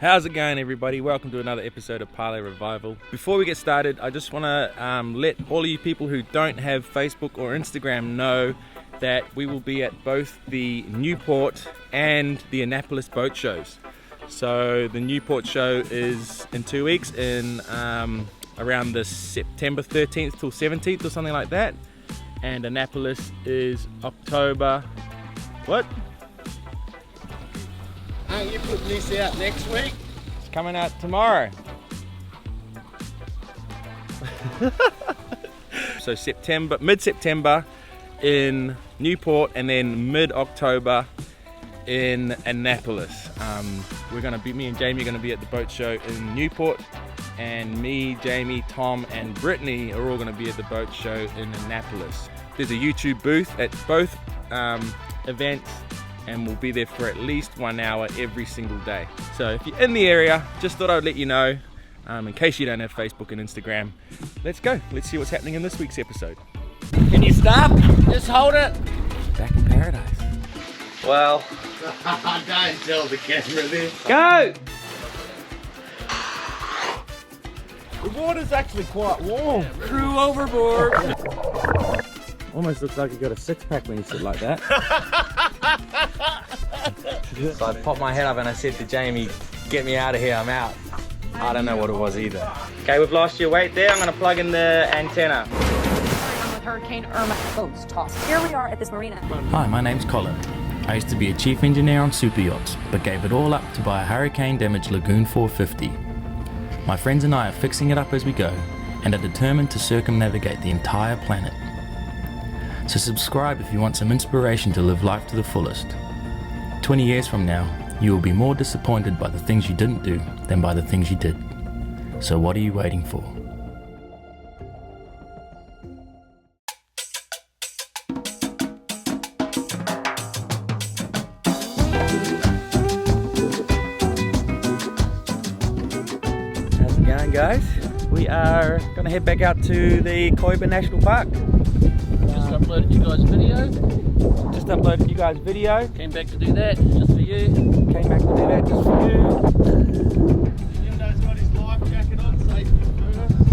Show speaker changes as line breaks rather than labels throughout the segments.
How's it going, everybody? Welcome to another episode of Parlay Revival. Before we get started, I just want to let all of you people who don't have Facebook or Instagram know that we will be at both the Newport and the Annapolis boat shows. So the Newport show is in 2 weeks, in around the September 13th till 17th or something like that. And Annapolis is October... what?
Aren't you putting this out next week?
It's coming out tomorrow. So mid-September in Newport, and then mid-October in Annapolis. Me and Jamie are gonna be at the boat show in Newport, and me, Jamie, Tom, and Brittany are all gonna be at the boat show in Annapolis. There's a YouTube booth at both events, and we'll be there for at least 1 hour every single day. So if you're in the area, just thought I'd let you know, in case you don't have Facebook and Instagram. Let's go. Let's see what's happening in this week's episode.
Can you stop? Just hold it.
Back in paradise. Well,
Don't tell the camera this.
go!
The water's actually quite warm. Crew overboard.
Almost looks like you got a six-pack when you sit like that. So I popped my head up and I said to Jamie, get me out of here, I'm out. I don't know what it was either. Okay, we've lost your weight there. I'm gonna plug in the antenna.
With Hurricane Irma boats tossed. Here we are at this marina.
Hi, my name's Colin. I used to be a chief engineer on super yachts, but gave it all up to buy a hurricane-damaged Lagoon 450. My friends and I are fixing it up as we go, and are determined to circumnavigate the entire planet. So subscribe if you want some inspiration to live life to the fullest. 20 years from now, you will be more disappointed by the things you didn't do than by the things you did. So what are you waiting for?
How's it going, guys? We are gonna head back out to the Colin National Park.
Just uploaded you guys a video.
Just uploaded you guys video.
Came back to do that just for you.
Came back to do that just for you.
Lindo's got his life jacket on, safety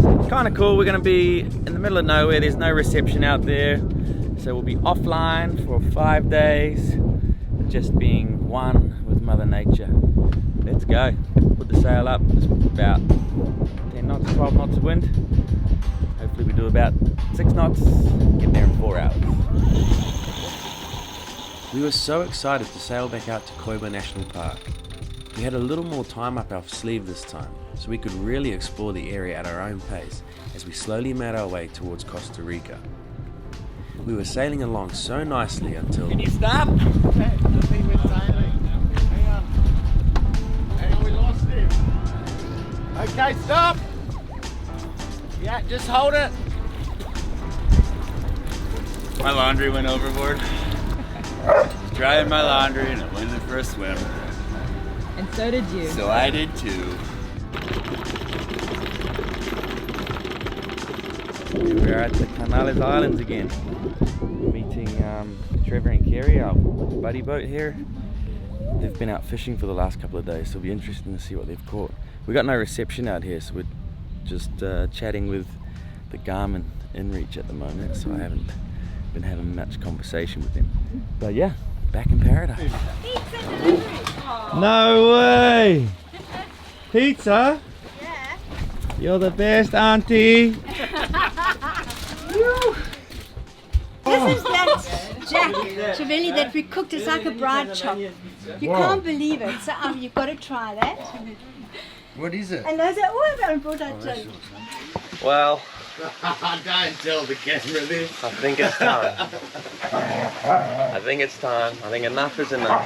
first.
Kind of cool. We're going to be in the middle of nowhere. There's no reception out there, so we'll be offline for 5 days, just being one with Mother Nature. Let's go. Put the sail up. It's about 10 knots, 12 knots of wind. Hopefully we do about 6 knots. Get there in 4 hours.
We were so excited to sail back out to Colin National Park. We had a little more time up our sleeve this time, so we could really explore the area at our own pace as we slowly made our way towards Costa Rica. We were sailing along so nicely until...
Can you stop? Hey, the thing with sailing. Hang on. Hang on, we lost him. Okay, stop. Yeah, just hold it.
My laundry went overboard. Drying my laundry and I went in for a swim.
And so did you.
So I did too.
We're at the Canales Islands again. Meeting Trevor and Kerry, our buddy boat here. They've been out fishing for the last couple of days, so it'll be interesting to see what they've caught. We got no reception out here, so we're just chatting with the Garmin inReach at the moment, so I haven't been having much conversation with them. But yeah, back in paradise. No way! Pizza?
Yeah.
You're the best, auntie.
This is that Jack Chavelli that we cooked. It's like a bride chop. You can't believe it. So you've got to try that.
What is it?
And those are all I brought out to.
Well,
Don't tell the camera this.
I think it's time. I think it's time. I think enough is enough.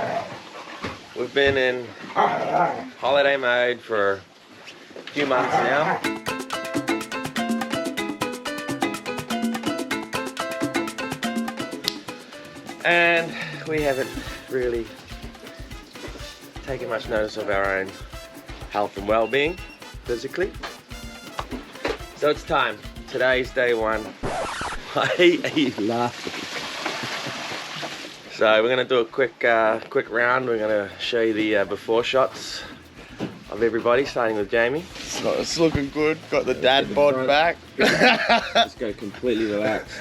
We've been in holiday mode for a few months now. And we haven't really taken much notice of our own health and well-being physically. So it's time. Today's day one. I hate you laughing. So we're gonna do a quick round. We're gonna show you the before shots
of everybody, starting with Jamie.
It's looking good. Got the dad bod back.
Just go completely relaxed.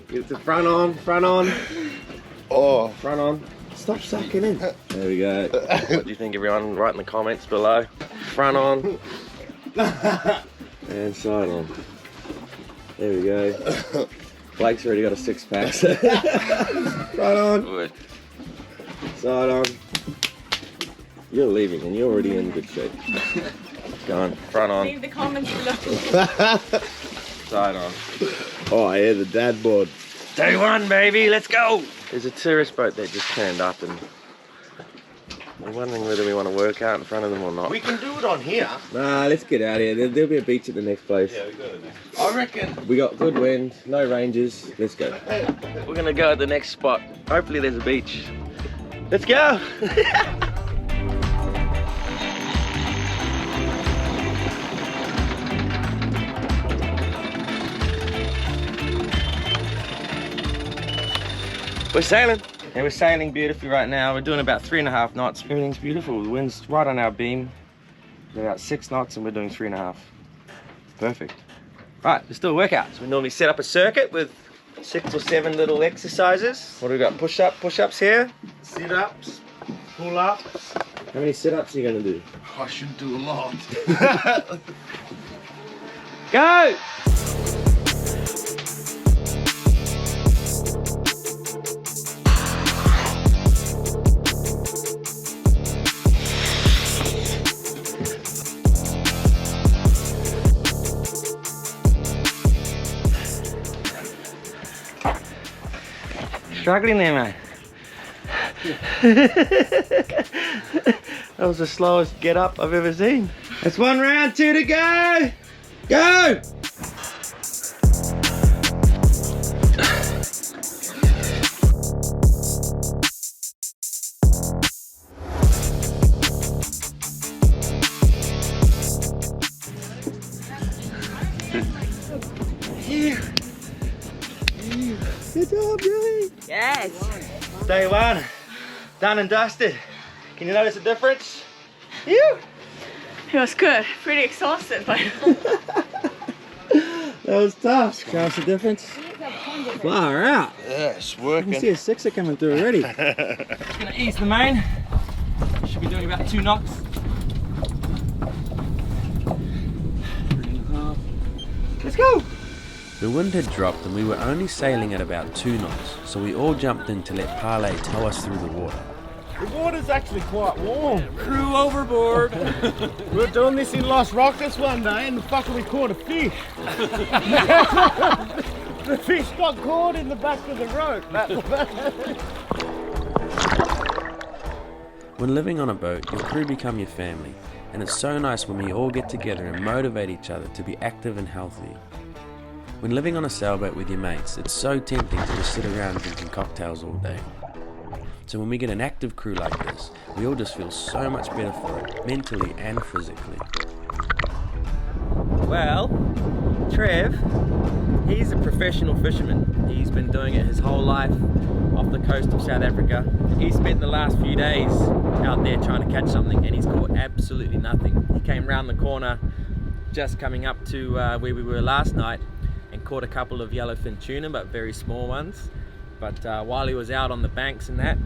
Get the front on.
Oh,
Front on. Stop sucking in. There we go. What do you think, everyone? Write in the comments below. Front on. And side on. There we go. Blake's already got a 6-pack. Front on.
Good.
Side on. You're leaving and you're already in good shape. Go on. Front on.
Leave the comments below.
Side on.
oh, I hear the dad bod.
Day one, baby. Let's go. There's a tourist boat that just turned up and we're wondering whether we want to work out in front of them or not.
We can do it on here.
Nah, let's get out of here. There'll be a beach at the next place.
Yeah, we got it. I reckon.
We got good wind, no ranges. Let's go. We're gonna go at the next spot. Hopefully there's a beach. Let's go. We're sailing. And we're sailing beautifully right now. We're doing about 3.5 knots. Everything's beautiful. The wind's right on our beam. We're about 6 knots and we're doing 3.5. Perfect. Right, let's do a workout. So we normally set up a circuit with 6 or 7 little exercises. What do we got? Push-ups here.
Sit-ups, pull-ups.
How many sit-ups are you gonna do?
I should do a lot.
Go! Struggling there, mate. That was the slowest get up I've ever seen. That's 1 round, 2 to go. Go! Good job, Billy.
Yes.
Day one, done and dusted. Can you notice the difference? Phew.
It was good. Pretty exhausted, but
That was tough. Can you notice the difference? Far out.
Yeah, it's
I can
working.
see a 6er coming through already. Just gonna ease the main. Should be doing about 2 knots. 3.5. Let's go. The wind had dropped and we were only sailing at about 2 knots, so we all jumped in to let Parlay tow us through the water.
The water's actually quite warm.
Crew overboard.
We were doing this in Los Rockets one day and fucking we caught a fish. The fish got caught in the back of the rope.
When living on a boat, your crew become your family, and it's so nice when we all get together and motivate each other to be active and healthy. When living on a sailboat with your mates, it's so tempting to just sit around drinking cocktails all day. So when we get an active crew like this, we all just feel so much better for it, mentally and physically. Well, Trev, he's a professional fisherman. He's been doing it his whole life off the coast of South Africa. He spent the last few days out there trying to catch something and he's caught absolutely nothing. He came round the corner just coming up to where we were last night and caught a couple of yellowfin tuna, but very small ones. But while he was out on the banks and that,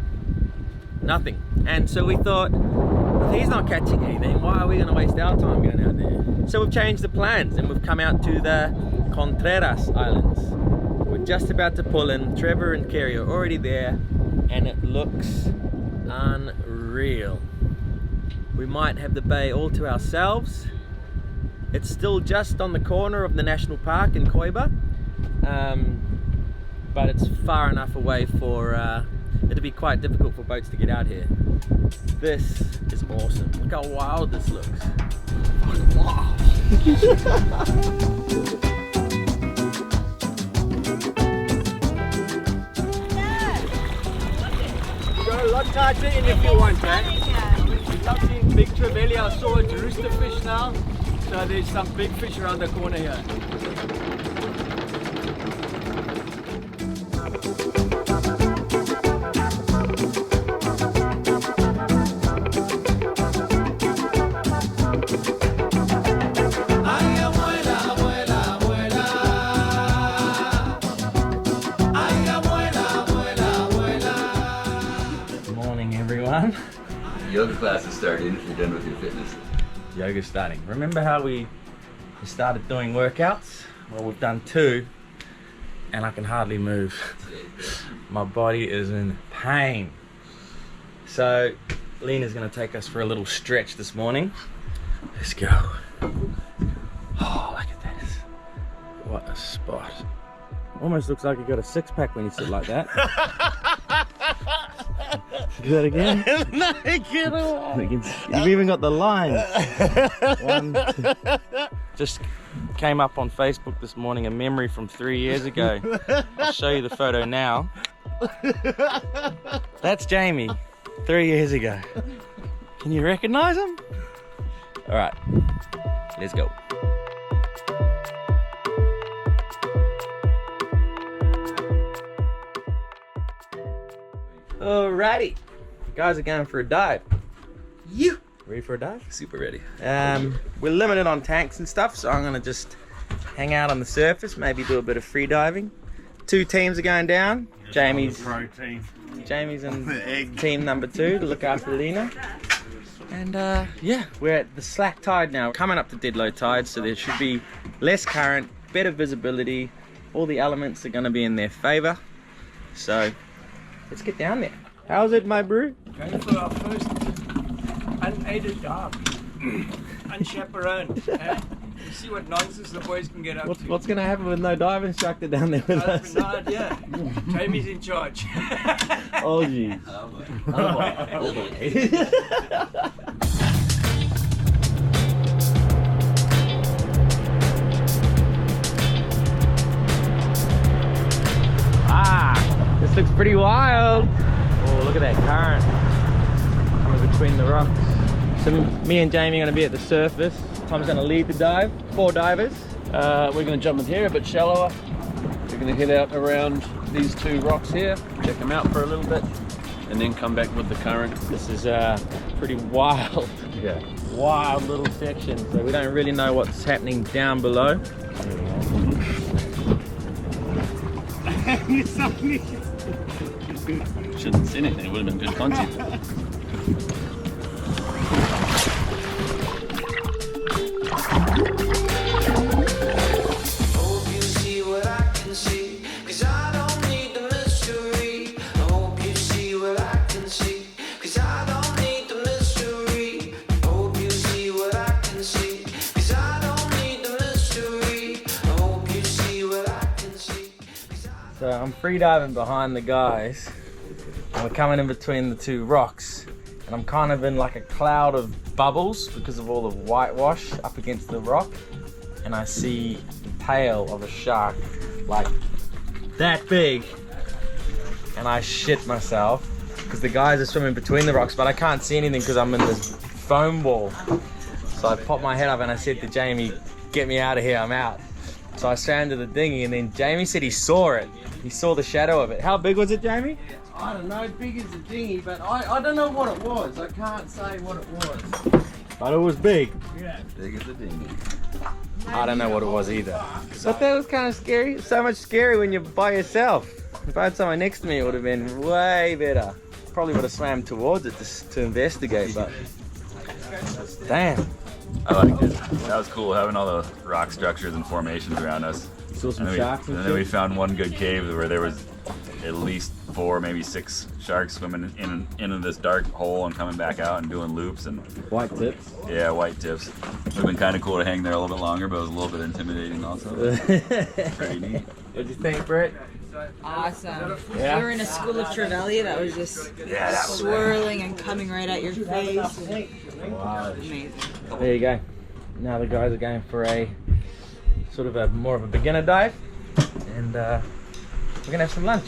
nothing. And so we thought, if he's not catching anything, why are we going to waste our time going out there? So we've changed the plans and we've come out to the Contreras Islands. We're just about to pull in. Trevor and Kerry are already there and it looks unreal. We might have the bay all to ourselves. It's still just on the corner of the national park in Koiba, but it's far enough away for it'll be quite difficult for boats to get out here. This is awesome. Look how wild this looks. Wow.
Go a lot tighter in if you want, man. We're touching big trevally. I saw a rooster fish now. So there's some big fish around the corner here.
everyone.
Yoga class is starting if you're done with your fitness.
Yoga's starting. Remember how we started doing workouts? Well, we've done 2 and I can hardly move. My body is in pain. So Lena's gonna take us for a little stretch this morning. Let's go. Oh, look at this. What a spot. Almost looks like you got a 6-pack when you sit like that. Do that again.
No, get away.
You've even got the lines. 1, 2. Just came up on Facebook this morning, a memory from 3 years ago. I'll show you the photo now. That's Jamie, 3 years ago. Can you recognize him? All right, let's go. Alrighty, guys are going for a dive. You ready for a dive?
Super ready.
We're limited on tanks and stuff, so I'm gonna just hang out on the surface, maybe do a bit of free diving. 2 teams are going down. Jamie's in team number 2 to look after Lena. And yeah, we're at the slack tide now, coming up to dead low tide, so there should be less current, better visibility. All the elements are gonna be in their favor. So let's get down there. How's it, my brew?
Going for our first unaided dive. Unchaperoned. You see what nonsense the boys can get up to.
What's going to happen with no dive instructor down there with
I
us?
have no idea. Jamie's in charge.
Oh, geez. Ah, this looks pretty wild. Oh, look at that current coming between the rocks. So me and Jamie are going to be at the surface. Tom's going to lead the dive. 4 divers.
We're going to jump in here a bit shallower. We're going to head out around these 2 rocks here, check them out for a little bit, and then come back with the current.
This is pretty wild.
Yeah.
Wild little section. So we don't really know what's happening down below.
Shouldn't have seen anything, it would have been good content.
So I'm free diving behind the guys, and we're coming in between the 2 rocks, and I'm kind of in like a cloud of bubbles because of all the whitewash up against the rock, and I see the tail of a shark like that big, and I shit myself because the guys are swimming between the rocks, but I can't see anything because I'm in this foam wall. So I popped my head up and I said to Jamie, get me out of here, I'm out. So I swam to the dinghy, and then Jamie said he saw it. He saw the shadow of it. How big was it, Jamie?
I don't know, big as a dinghy, but I don't know what it was. I can't say what it was.
But it was big.
Yeah.
Big as a dinghy.
I don't know what it was either. But that was kind of scary. It's so much scary when you're by yourself. If I had someone next to me, it would have been way better. Probably would have swam towards it to investigate, but damn.
I liked it. That was cool, having all the rock structures and formations around us.
Saw some
And
sharks and
then we
shit.
found one good cave where there was at least 4, maybe 6 sharks swimming into this dark hole and coming back out and doing loops and
White tips.
yeah, white tips. Would have been kind of cool to hang there a little bit longer, but it was a little bit intimidating also. Pretty neat.
What'd you think, Brett?
Awesome.
Yeah.
We were in a school of Trevally that was just
Yeah, that was
swirling and coming right at your face.
Wow.
Amazing.
There you go. Now the guys are going for a sort of a more of a beginner dive, and we're gonna have some lunch.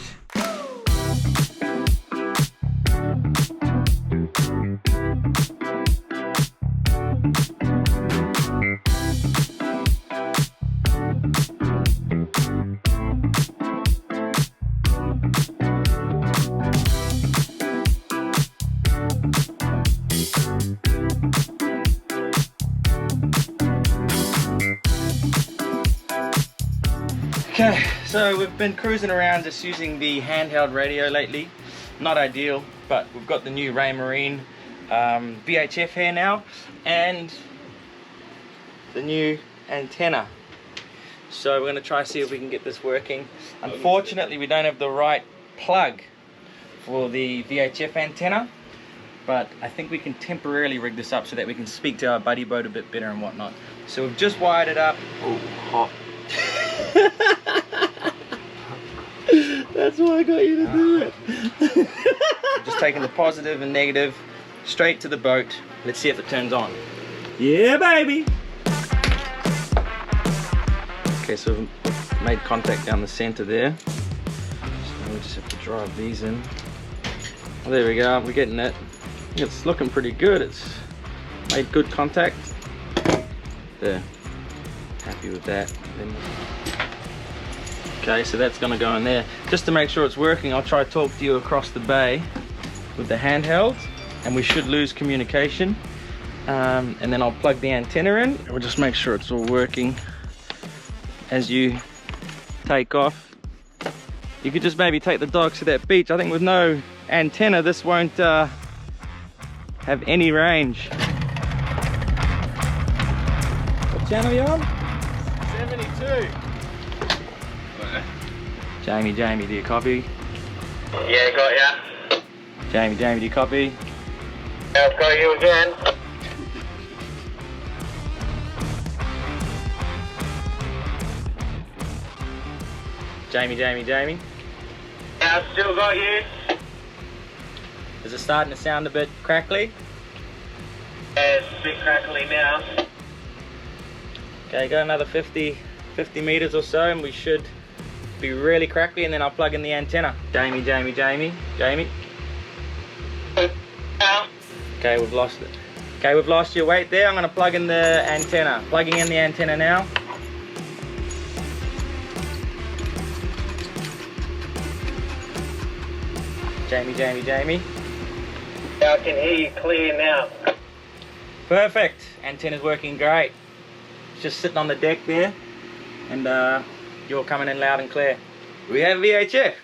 Okay, so we've been cruising around just using the handheld radio lately. Not ideal. but we've got the new Ray Marine VHF here now, and the new antenna. So we're going to try see if we can get this working. Unfortunately, we don't have the right plug for the VHF antenna, but I think we can temporarily rig this up so that we can speak to our buddy boat a bit better and whatnot. So we've just wired it up. Oh, hot. That's why I got you to do it. Just taking the positive and negative straight to the boat. Let's see if it turns on. Yeah, baby. Okay, so we've made contact down the center there. So we just have to drive these in. Oh, there we go, we're getting it. It's looking pretty good. It's made good contact. There. Happy with that. Okay, so that's gonna go in there. Just to make sure it's working, I'll try to talk to you across the bay with the handheld, and we should lose communication. And then I'll plug the antenna in. We'll just make sure it's all working as you take off. You could just maybe take the dogs to that beach. I think with no antenna, this won't have any range. What channel are you on?
72.
Jamie, do you copy?
Yeah, got ya.
Jamie, do you copy?
Yeah, I've got you again.
Jamie.
Yeah, I've still got you.
Is it starting to sound a bit crackly?
Yeah, it's a bit crackly now.
Okay, go another 50 meters or so and we should be really crackly, and then I'll plug in the antenna. Jamie. Okay, we've lost it. Okay, we've lost your weight there. I'm gonna plug in the antenna. Plugging in the antenna now. Jamie.
Yeah, I can hear you clear now.
Perfect. Antenna's working great. It's just sitting on the deck there, and you're coming in loud and clear. We have VHF,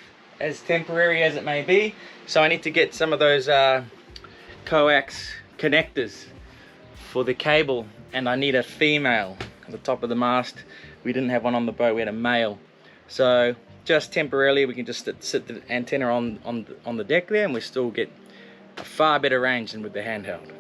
as temporary as it may be, so I need to get some of those coax connectors for the cable, and I need a female at the top of the mast. We didn't have one on the boat, we had a male. So just temporarily we can just sit the antenna on the deck there, and we still get a far better range than with the handheld.